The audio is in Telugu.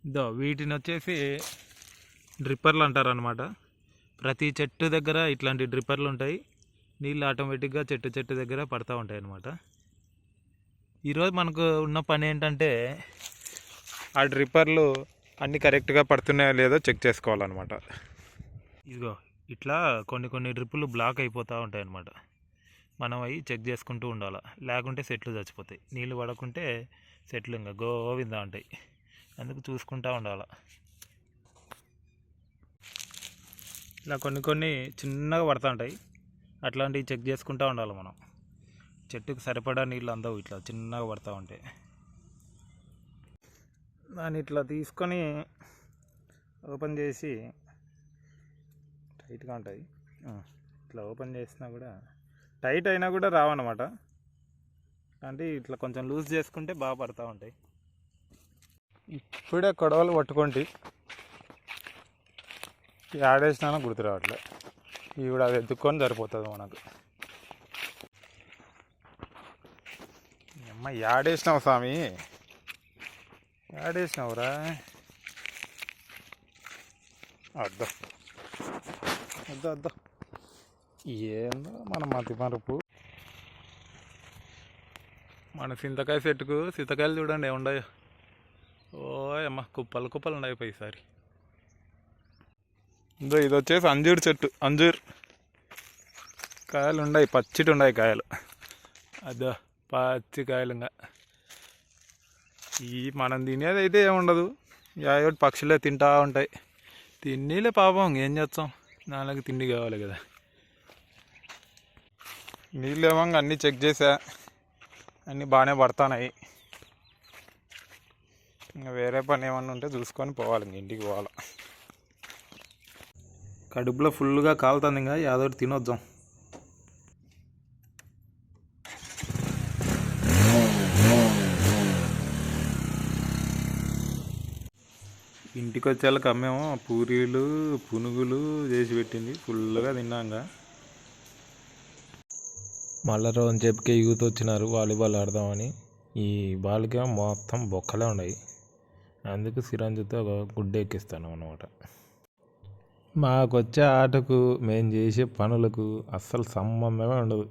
ఇదో వీటిని వచ్చేసి డ్రిప్పర్లు అంటారు అనమాట. ప్రతి చెట్టు దగ్గర ఇట్లాంటి డ్రిప్పర్లు ఉంటాయి. నీళ్ళు ఆటోమేటిక్గా చెట్టు దగ్గర పడతా ఉంటాయి అన్నమాట. ఈరోజు మనకు ఉన్న పని ఏంటంటే ఆ డ్రిప్పర్లు అన్నీ కరెక్ట్గా పడుతున్నాయో లేదో చెక్ చేసుకోవాలన్నమాట. ఇదిగో ఇట్లా కొన్ని డ్రిప్పులు బ్లాక్ అయిపోతూ ఉంటాయి అన్నమాట. మనం అవి చెక్ చేసుకుంటూ ఉండాలి, లేకుంటే సెట్లు చచ్చిపోతాయి. నీళ్ళు పడకుంటే సెట్లు ఇంకా గోవిందా ఉంటాయి. అందుకు చూసుకుంటూ ఉండాలి. ఇలా కొన్ని చిన్నగా పడుతూ ఉంటాయి, అట్లాంటివి చెక్ చేసుకుంటూ ఉండాలి మనం. చెట్టుకు సరిపడా నీళ్ళు అందవు, ఇట్లా చిన్నగా పడుతూ ఉంటాయి. దాన్ని ఇట్లా తీసుకొని ఓపెన్ చేసి, టైట్గా ఉంటాయి, ఇట్లా ఓపెన్ చేసినా కూడా టైట్ అయినా కూడా రావన్నమాట. అంటే ఇట్లా కొంచెం లూజ్ చేసుకుంటే బాగా పడుతూ ఉంటాయి. ఇప్పుడే కొడవలు పట్టుకోండి, ఆడేసినా గుర్తు రావట్లే. ఇవి కూడా అది ఎత్తుక్కొని సరిపోతుంది మనకు. అమ్మ యాడేసినావు స్వామి, యాడేసినావురా. అద్దా అద్దా అద్దా, ఏందో మన మతి మరుపు. మన చింతకాయ చెట్టుకు చింతకాయలు చూడండి ఏముండయో. ఓ అమ్మ కుప్పలు ఉన్నాయి ఈసారి. ఇందో ఇది వచ్చేసి అంజూరు చెట్టు. అంజూరు కాయలు ఉన్నాయి, పచ్చిటి ఉన్నాయి కాయలు. అదో పచ్చి కాయలు. ఇంకా ఈ మనం తినేది అయితే ఏముండదు, యాయోటి పక్షులే తింటూ ఉంటాయి. తిన్నీలే పాపం, ఏం చేస్తాం, నాలుగు తిండి కావాలి కదా. నీళ్ళు ఏమో అన్నీ చెక్ చేసా, అన్నీ బాగానే పడుతున్నాయి. ఇంకా వేరే పని ఏమన్నా ఉంటే చూసుకొని పోవాలి, ఇంక ఇంటికి పోవాలి. కడుపులో ఫుల్గా కాలుతుంది, ఇంకా యాదోటి తినొద్దాం. ఇంటికి వచ్చేళ్ళకి అమ్మేమో పూరీలు పునుగులు చేసి పెట్టింది, ఫుల్గా తిన్నాక. మళ్ళీ రోజు చెప్పకే యూత్ వచ్చినారు వాలీబాల్ ఆడదామని. ఈ బాల్కి మొత్తం బొక్కలే ఉన్నాయి, అందుకు సిరంజితో ఒక గుడ్డ ఎక్కిస్తాను అన్నమాట. మాకు వచ్చే ఆటకు మేము చేసే పనులకు అస్సలు సంబంధమే ఉండదు.